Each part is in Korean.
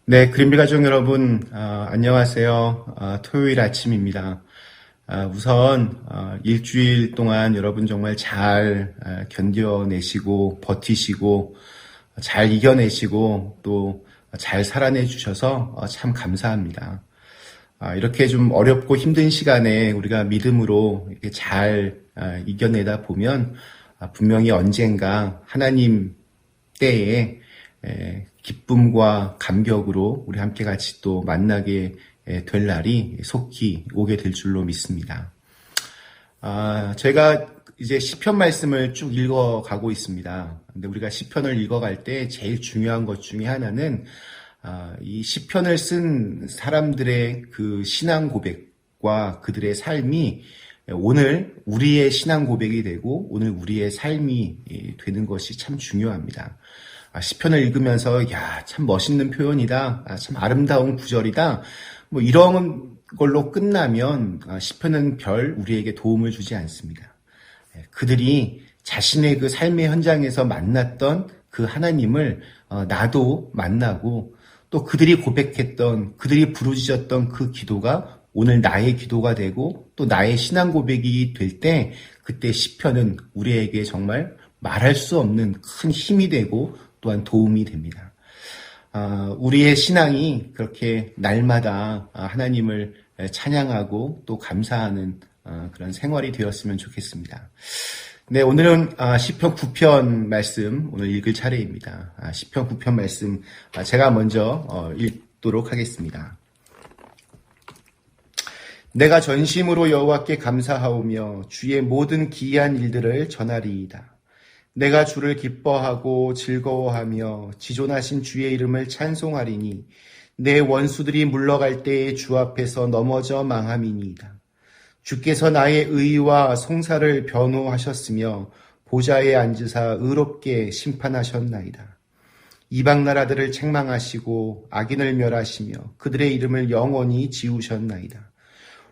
네, 그린비 가족 여러분, 안녕하세요. 토요일 아침입니다. 우선 일주일 동안 여러분 정말 잘 견뎌내시고 버티시고 잘 이겨내시고 또 잘 살아내 주셔서 참 감사합니다. 이렇게 좀 어렵고 힘든 시간에 우리가 믿음으로 이렇게 잘 이겨내다 보면 분명히 언젠가 하나님 때에 기쁨과 감격으로 우리 함께 같이 또 만나게 될 날이 속히 오게 될 줄로 믿습니다. 제가 이제 시편 말씀을 쭉 읽어가고 있습니다. 근데 우리가 시편을 읽어갈 때 제일 중요한 것 중에 하나는 이 시편을 쓴 사람들의 그 신앙 고백과 그들의 삶이 오늘 우리의 신앙 고백이 되고 오늘 우리의 삶이 되는 것이 참 중요합니다. 시편을 읽으면서 참 멋있는 표현이다, 참 아름다운 구절이다, 뭐 이런 걸로 끝나면 시편은 별 우리에게 도움을 주지 않습니다. 그들이 자신의 그 삶의 현장에서 만났던 그 하나님을 나도 만나고 또 그들이 고백했던, 그들이 부르짖었던 그 기도가 오늘 나의 기도가 되고 또 나의 신앙 고백이 될 때 그때 시편은 우리에게 정말 말할 수 없는 큰 힘이 되고 또한 도움이 됩니다. 우리의 신앙이 그렇게 날마다 하나님을 찬양하고 또 감사하는 그런 생활이 되었으면 좋겠습니다. 네, 오늘은 시편 9편 말씀 오늘 읽을 차례입니다. 시편 9편 말씀 제가 먼저 읽도록 하겠습니다. 내가 전심으로 여호와께 감사하오며 주의 모든 기이한 일들을 전하리이다. 내가 주를 기뻐하고 즐거워하며 지존하신 주의 이름을 찬송하리니 내 원수들이 물러갈 때에 주 앞에서 넘어져 망함이니이다. 주께서 나의 의와 송사를 변호하셨으며 보좌에 앉으사 의롭게 심판하셨나이다. 이방 나라들을 책망하시고 악인을 멸하시며 그들의 이름을 영원히 지우셨나이다.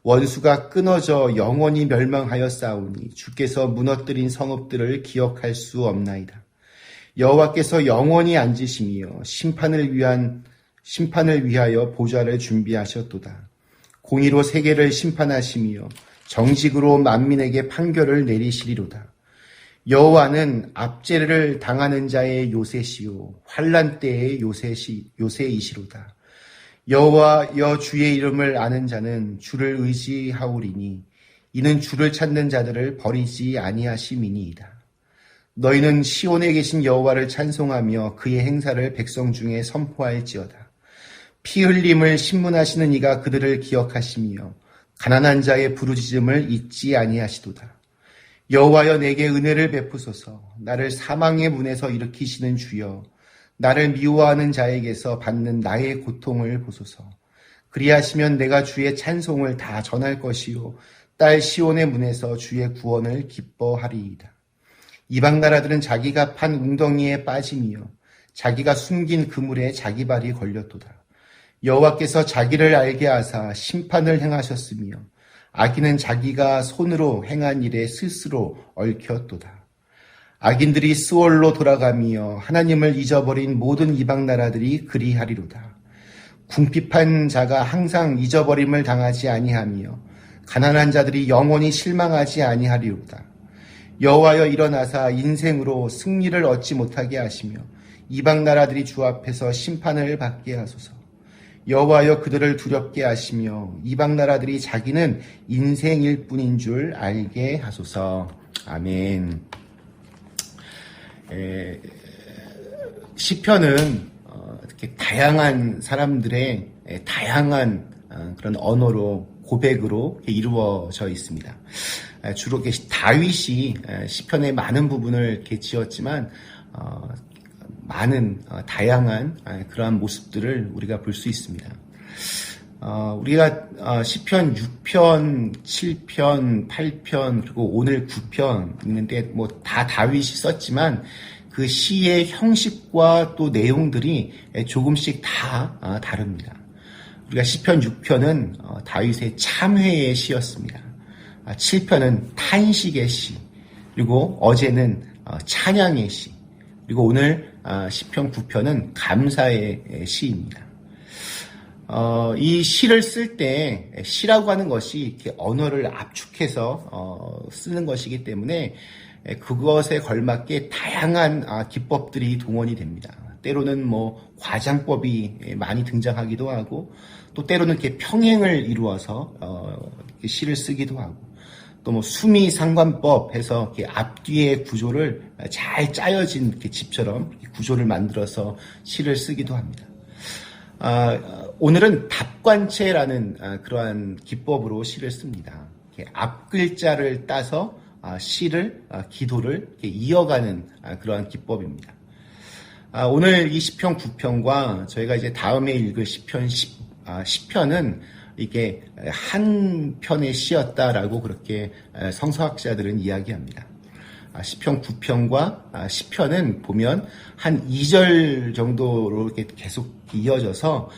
원수가 끊어져 영원히 멸망하였사오니 주께서 무너뜨린 성읍들을 기억할 수 없나이다. 여호와께서 영원히 앉으시며 심판을 위하여 보좌를 준비하셨도다. 공의로 세계를 심판하시며 정직으로 만민에게 판결을 내리시리로다. 여호와는 압제를 당하는 자의 요새시요 환난 때의 요새이시로다. 여호와여 주의 이름을 아는 자는 주를 의지하오리니 이는 주를 찾는 자들을 버리지 아니하심이니이다. 너희는 시온에 계신 여호와를 찬송하며 그의 행사를 백성 중에 선포할지어다. 피 흘림을 신문하시는 이가 그들을 기억하시며 가난한 자의 부르짖음을 잊지 아니하시도다. 여호와여 내게 은혜를 베푸소서. 나를 사망의 문에서 일으키시는 주여 나를 미워하는 자에게서 받는 나의 고통을 보소서. 그리하시면 내가 주의 찬송을 다 전할 것이요 딸 시온의 문에서 주의 구원을 기뻐하리이다. 이방 나라들은 자기가 판 웅덩이에 빠짐이요 자기가 숨긴 그물에 자기 발이 걸렸도다. 여호와께서 자기를 알게 하사 심판을 행하셨으며 악인은 자기가 손으로 행한 일에 스스로 얽혔도다. 악인들이 스올로 돌아가며 하나님을 잊어버린 모든 이방 나라들이 그리하리로다. 궁핍한 자가 항상 잊어버림을 당하지 아니하며 가난한 자들이 영원히 실망하지 아니하리로다. 여호와여 일어나사 인생으로 승리를 얻지 못하게 하시며 이방 나라들이 주 앞에서 심판을 받게 하소서. 여호와여 그들을 두렵게 하시며 이방 나라들이 자기는 인생일 뿐인 줄 알게 하소서. 아멘. 시편은 이렇게 다양한 사람들의 다양한 그런 언어로 고백으로 이루어져 있습니다. 주로 다윗이 시편의 많은 부분을 이렇게 지었지만 많은 다양한 그러한 모습들을 우리가 볼 수 있습니다. 우리가 시편 6편, 7편, 8편 그리고 오늘 9편 있는데 뭐 다 다윗이 썼지만 그 시의 형식과 또 내용들이 조금씩 다 다릅니다. 우리가 시편 6편은 다윗의 참회의 시였습니다. 7편은 탄식의 시, 그리고 어제는 찬양의 시, 그리고 오늘 시편 9편은 감사의 시입니다. 이 시를 쓸 때 시라고 하는 것이 이렇게 언어를 압축해서 쓰는 것이기 때문에 그것에 걸맞게 다양한 기법들이 동원이 됩니다. 때로는 뭐 과장법이 많이 등장하기도 하고 또 때로는 이렇게 평행을 이루어서 이렇게 시를 쓰기도 하고 또 뭐 수미상관법 해서 이렇게 앞뒤의 구조를 잘 짜여진 이렇게 집처럼 이렇게 구조를 만들어서 시를 쓰기도 합니다. 오늘은 답관체라는 그러한 기법으로 시를 씁니다. 앞 글자를 따서 시를, 기도를 이렇게 이어가는 그러한 기법입니다. 오늘 이 시편 9편과 저희가 이제 다음에 읽을 시편 10편은 이게 한 편의 시였다라고 그렇게 성서학자들은 이야기합니다. 시편 9편과 10편은 보면 한 2절 정도로 이렇게 계속 이어져서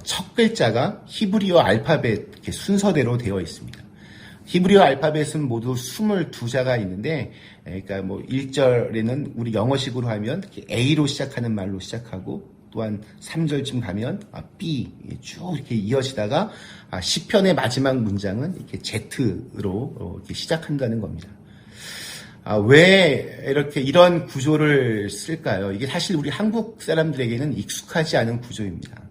첫 글자가 히브리어 알파벳 이렇게 순서대로 되어 있습니다. 히브리어 알파벳은 모두 22자가 있는데, 그러니까 뭐 1절에는 우리 영어식으로 하면 A로 시작하는 말로 시작하고, 또한 3절쯤 가면 B 쭉 이렇게 이어지다가 시편의 마지막 문장은 이렇게 Z로 이렇게 시작한다는 겁니다. 왜 이렇게 이런 구조를 쓸까요? 이게 사실 우리 한국 사람들에게는 익숙하지 않은 구조입니다.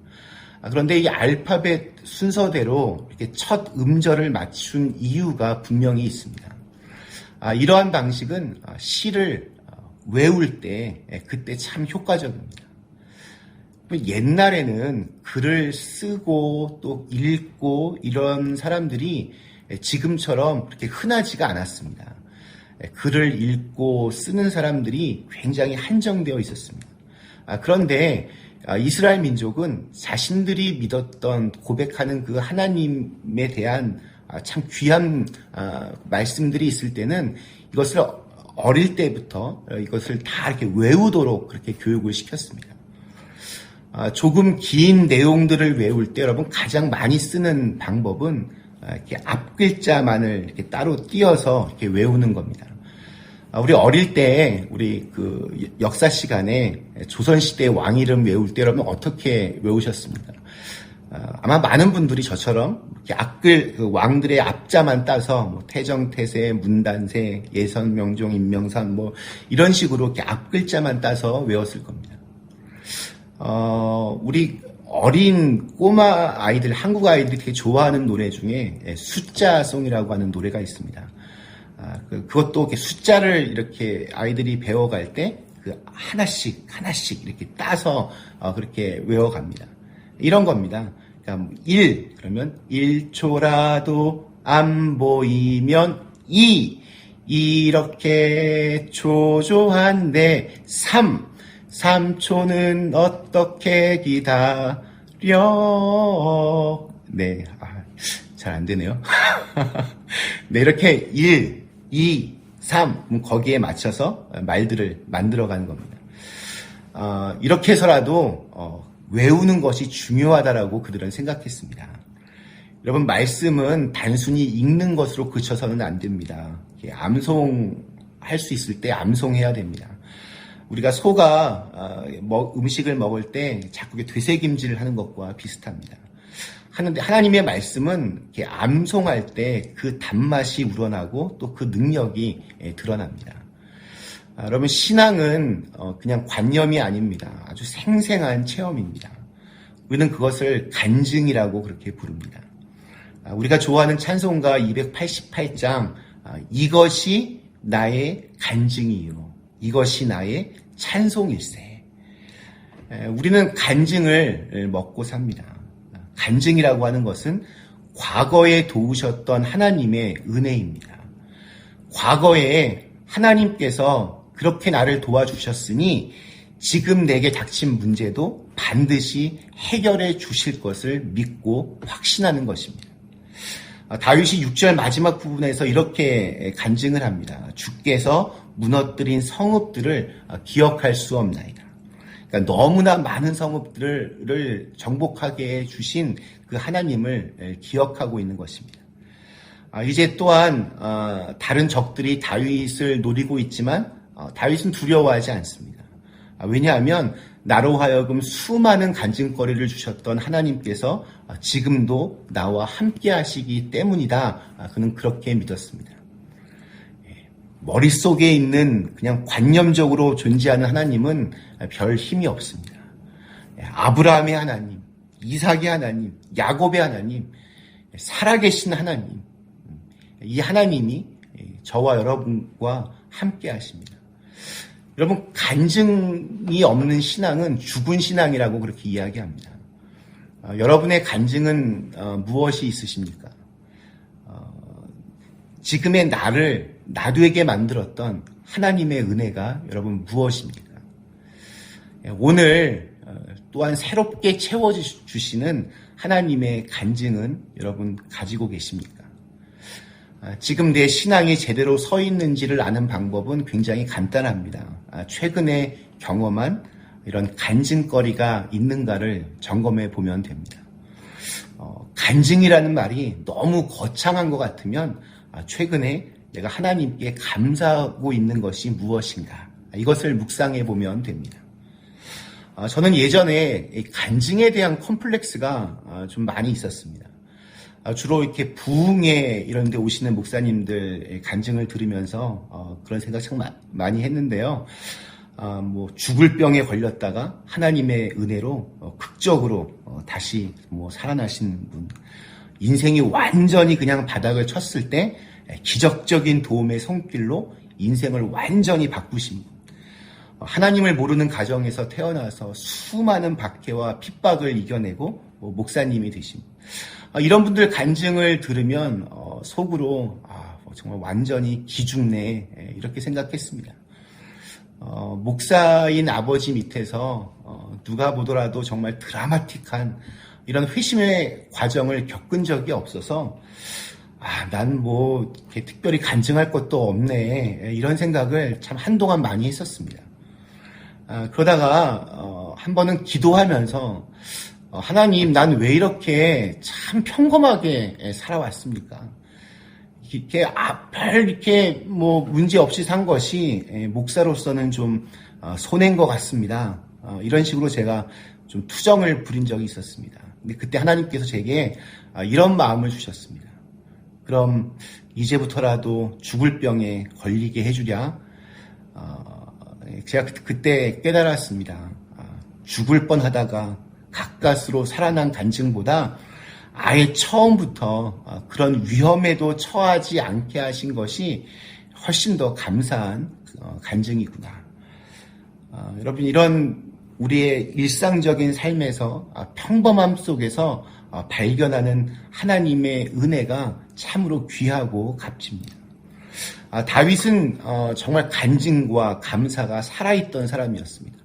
그런데 이 알파벳 순서대로 이렇게 첫 음절을 맞춘 이유가 분명히 있습니다. 이러한 방식은 시를 외울 때 그때 참 효과적입니다. 옛날에는 글을 쓰고 또 읽고 이런 사람들이 지금처럼 그렇게 흔하지가 않았습니다. 글을 읽고 쓰는 사람들이 굉장히 한정되어 있었습니다. 그런데 이스라엘 민족은 자신들이 믿었던 고백하는 그 하나님에 대한 참 귀한 말씀들이 있을 때는 이것을 어릴 때부터 이것을 다 이렇게 외우도록 그렇게 교육을 시켰습니다. 조금 긴 내용들을 외울 때 여러분 가장 많이 쓰는 방법은 이렇게 앞 글자만을 이렇게 따로 띄어서 이렇게 외우는 겁니다. 우리 어릴 때 우리 그 역사 시간에 조선시대 왕 이름 외울 때 여러분 어떻게 외우셨습니까? 아마 많은 분들이 저처럼 이렇게 앞글 그 왕들의 앞자만 따서 뭐 태정, 태세, 문단세, 예선, 명종, 임명산 뭐 이런 식으로 이렇게 앞 글자만 따서 외웠을 겁니다. 우리 어린 꼬마 아이들, 한국 아이들이 되게 좋아하는 노래 중에 숫자송이라고 하는 노래가 있습니다. 그것도 이렇게 숫자를 이렇게 아이들이 배워갈 때 그 하나씩 이렇게 따서 그렇게 외워갑니다. 이런 겁니다. 그러니까 1 그러면 1초라도 안 보이면 2 이렇게 초조한데 3초는 어떻게 기다려? 네, 잘 안 되네요. 네, 이렇게 1, 2, 3 거기에 맞춰서 말들을 만들어가는 겁니다. 이렇게 해서라도 외우는 것이 중요하다라고 그들은 생각했습니다. 여러분 먹은 단순히 읽는 것으로 그쳐서는 안 됩니다. 암송할 수 있을 때 암송해야 됩니다. 우리가 소가 음식을 먹을 때 자꾸 되새김질을 하는 것과 비슷합니다. 하는데 하나님의 말씀은 이렇게 암송할 때 그 단맛이 우러나고 또 그 능력이 드러납니다. 여러분 신앙은 그냥 관념이 아닙니다. 아주 생생한 체험입니다. 우리는 그것을 간증이라고 그렇게 부릅니다. 우리가 좋아하는 찬송가 288장 이것이 나의 간증이요 이것이 나의 찬송일세. 우리는 간증을 먹고 삽니다. 간증이라고 하는 것은 과거에 도우셨던 하나님의 은혜입니다. 과거에 하나님께서 그렇게 나를 도와주셨으니 지금 내게 닥친 문제도 반드시 해결해 주실 것을 믿고 확신하는 것입니다. 다윗이 6절 마지막 부분에서 이렇게 간증을 합니다. 주께서 무너뜨린 성읍들을 기억할 수 없나이다. 그러니까 너무나 많은 성읍들을 정복하게 해주신 그 하나님을 기억하고 있는 것입니다. 이제 또한 다른 적들이 다윗을 노리고 있지만 다윗은 두려워하지 않습니다. 왜냐하면 나로 하여금 수많은 간증거리를 주셨던 하나님께서 지금도 나와 함께 하시기 때문이다. 그는 그렇게 믿었습니다. 머릿속에 있는 그냥 관념적으로 존재하는 하나님은 별 힘이 없습니다. 아브라함의 하나님, 이삭의 하나님, 야곱의 하나님, 살아계신 하나님, 이 하나님이 저와 여러분과 함께 하십니다. 여러분, 간증이 없는 신앙은 죽은 신앙이라고 그렇게 이야기합니다. 여러분의 간증은 무엇이 있으십니까? 지금의 나를 나되게 만들었던 하나님의 은혜가 여러분 무엇입니까? 오늘 또한 새롭게 채워주시는 하나님의 간증은 여러분 가지고 계십니까? 지금 내 신앙이 제대로 서 있는지를 아는 방법은 굉장히 간단합니다. 최근에 경험한 이런 간증거리가 있는가를 점검해 보면 됩니다. 간증이라는 말이 너무 거창한 것 같으면 최근에 내가 하나님께 감사하고 있는 것이 무엇인가, 이것을 묵상해 보면 됩니다. 저는 예전에 간증에 대한 컴플렉스가 좀 많이 있었습니다. 주로 이렇게 부흥회 이런 데 오시는 목사님들 간증을 들으면서 그런 생각 참 많이 했는데요. 뭐 죽을 병에 걸렸다가 하나님의 은혜로 극적으로 다시 살아나신 분, 인생이 완전히 그냥 바닥을 쳤을 때 기적적인 도움의 손길로 인생을 완전히 바꾸신 분, 하나님을 모르는 가정에서 태어나서 수많은 박해와 핍박을 이겨내고 목사님이 되신 분, 이런 분들 간증을 들으면 속으로 정말 완전히 기죽네, 이렇게 생각했습니다. 목사인 아버지 밑에서 누가 보더라도 정말 드라마틱한 이런 회심의 과정을 겪은 적이 없어서 난 뭐 특별히 간증할 것도 없네, 이런 생각을 참 한동안 많이 했었습니다. 그러다가 한 번은 기도하면서 하나님, 난 왜 이렇게 참 평범하게 살아왔습니까? 이렇게 뭐 문제 없이 산 것이 목사로서는 좀 손해인 것 같습니다. 이런 식으로 제가 좀 투정을 부린 적이 있었습니다. 근데 그때 하나님께서 제게 이런 마음을 주셨습니다. 그럼 이제부터라도 죽을 병에 걸리게 해주랴. 제가 그때 깨달았습니다. 죽을 뻔하다가 가까스로 살아난 간증보다 아예 처음부터 그런 위험에도 처하지 않게 하신 것이 훨씬 더 감사한 간증이구나. 여러분, 이런 우리의 일상적인 삶에서 평범함 속에서 발견하는 하나님의 은혜가 참으로 귀하고 값집니다. 다윗은 정말 간증과 감사가 살아있던 사람이었습니다.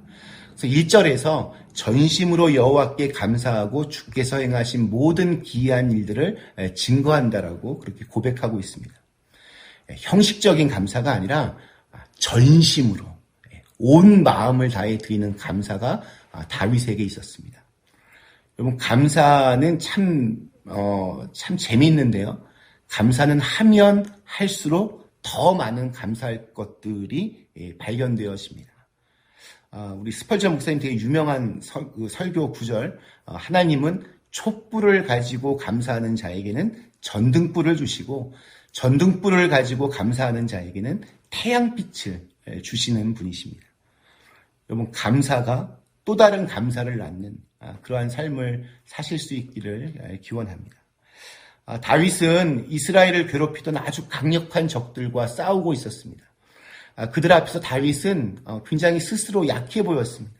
그래서 1절에서 전심으로 여호와께 감사하고 주께서 행하신 모든 기이한 일들을 증거한다라고 그렇게 고백하고 있습니다. 형식적인 감사가 아니라 전심으로 온 마음을 다해 드리는 감사가 다윗에게 있었습니다. 여러분, 감사는 참 재미있는데요. 감사는 하면 할수록 더 많은 감사할 것들이 발견되어집니다. 우리 스펄전 목사님 되게 유명한 설교 구절, 하나님은 촛불을 가지고 감사하는 자에게는 전등불을 주시고 전등불을 가지고 감사하는 자에게는 태양빛을 주시는 분이십니다. 여러분, 감사가 또 다른 감사를 낳는 그러한 삶을 사실 수 있기를 기원합니다. 다윗은 이스라엘을 괴롭히던 아주 강력한 적들과 싸우고 있었습니다. 그들 앞에서 다윗은 굉장히 스스로 약해 보였습니다.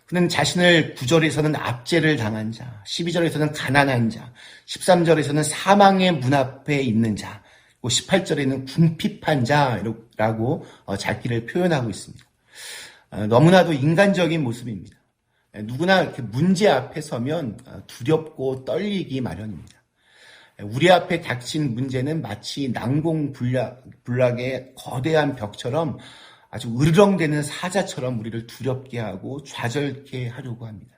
그는 자신을 9절에서는 압제를 당한 자, 12절에서는 가난한 자, 13절에서는 사망의 문 앞에 있는 자, 18절에는 궁핍한 자라고 자기를 표현하고 있습니다. 너무나도 인간적인 모습입니다. 누구나 이렇게 문제 앞에 서면 두렵고 떨리기 마련입니다. 우리 앞에 닥친 문제는 마치 난공불락의 거대한 벽처럼 아주 으르렁대는 사자처럼 우리를 두렵게 하고 좌절케 하려고 합니다.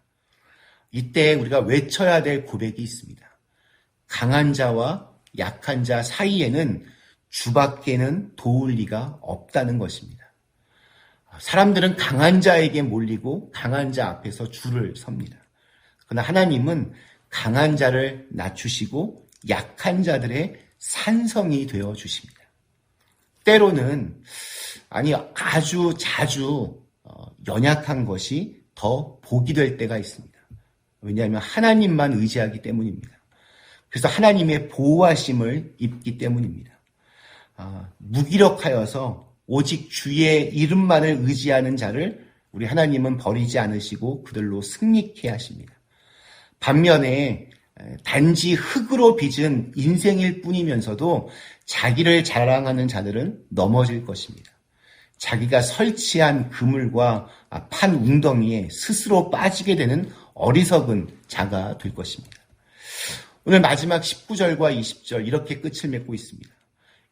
이때 우리가 외쳐야 될 고백이 있습니다. 강한 자와 약한 자 사이에는 주밖에는 도울 리가 없다는 것입니다. 사람들은 강한 자에게 몰리고 강한 자 앞에서 줄을 섭니다. 그러나 하나님은 강한 자를 낮추시고 약한 자들의 산성이 되어 주십니다. 때로는 아주 자주 연약한 것이 더 복이 될 때가 있습니다. 왜냐하면 하나님만 의지하기 때문입니다. 그래서 하나님의 보호하심을 입기 때문입니다. 무기력하여서 오직 주의 이름만을 의지하는 자를 우리 하나님은 버리지 않으시고 그들로 승리케 하십니다. 반면에 단지 흙으로 빚은 인생일 뿐이면서도 자기를 자랑하는 자들은 넘어질 것입니다. 자기가 설치한 그물과 판 웅덩이에 스스로 빠지게 되는 어리석은 자가 될 것입니다. 오늘 마지막 19절과 20절 이렇게 끝을 맺고 있습니다.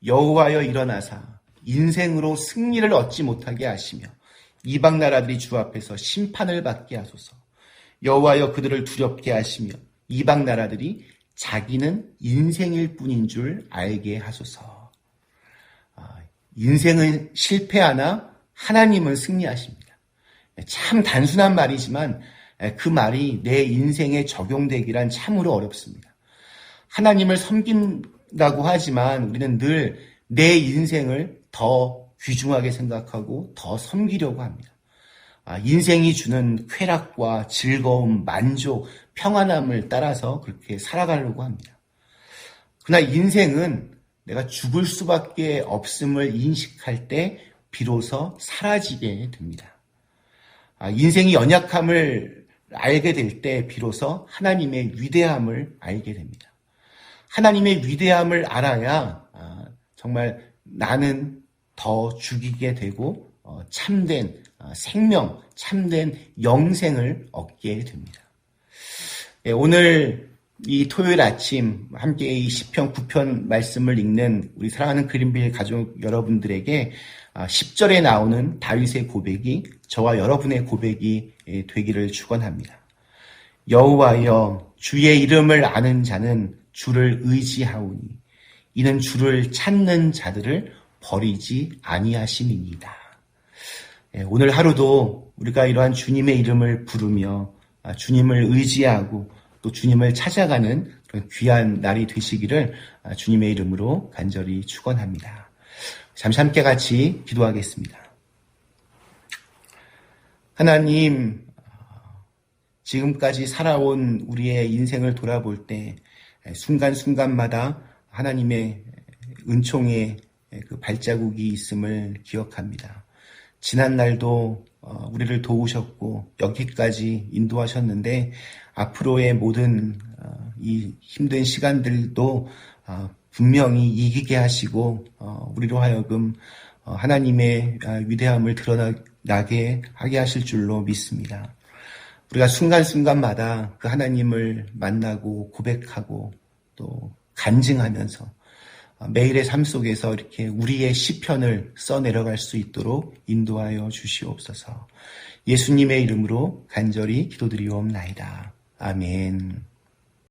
여호와여 일어나사 인생으로 승리를 얻지 못하게 하시며 이방 나라들이 주 앞에서 심판을 받게 하소서. 여호와여 그들을 두렵게 하시며 이방 나라들이 자기는 인생일 뿐인 줄 알게 하소서. 인생은 실패하나 하나님은 승리하십니다. 참 단순한 말이지만 그 말이 내 인생에 적용되기란 참으로 어렵습니다. 하나님을 섬긴다고 하지만 우리는 늘 내 인생을 더 귀중하게 생각하고 더 섬기려고 합니다. 인생이 주는 쾌락과 즐거움, 만족, 평안함을 따라서 그렇게 살아가려고 합니다. 그러나 인생은 내가 죽을 수밖에 없음을 인식할 때 비로소 사라지게 됩니다. 인생이 연약함을 알게 될 때 비로소 하나님의 위대함을 알게 됩니다. 하나님의 위대함을 알아야 정말 나는 더 죽이게 되고 참된 생명, 참된 영생을 얻게 됩니다. 오늘 이 토요일 아침 함께 이 시편 9편 말씀을 읽는 우리 사랑하는 그린빌 가족 여러분들에게 10절에 나오는 다윗의 고백이 저와 여러분의 고백이 되기를 축원합니다. 여호와여 주의 이름을 아는 자는 주를 의지하오니 이는 주를 찾는 자들을 버리지 아니하심이니이다. 오늘 하루도 우리가 이러한 주님의 이름을 부르며 주님을 의지하고 또 주님을 찾아가는 그런 귀한 날이 되시기를 주님의 이름으로 간절히 축원합니다. 잠시 함께 같이 기도하겠습니다. 하나님, 지금까지 살아온 우리의 인생을 돌아볼 때 순간순간마다 하나님의 은총의 그 발자국이 있음을 기억합니다. 지난 날도 우리를 도우셨고 여기까지 인도하셨는데 앞으로의 모든 이 힘든 시간들도 분명히 이기게 하시고 우리로 하여금 하나님의 위대함을 드러나게 하게 하실 줄로 믿습니다. 우리가 순간순간마다 그 하나님을 만나고 고백하고 또 간증하면서 매일의 삶 속에서 이렇게 우리의 시편을 써내려갈 수 있도록 인도하여 주시옵소서. 예수님의 이름으로 간절히 기도드리옵나이다. 아멘.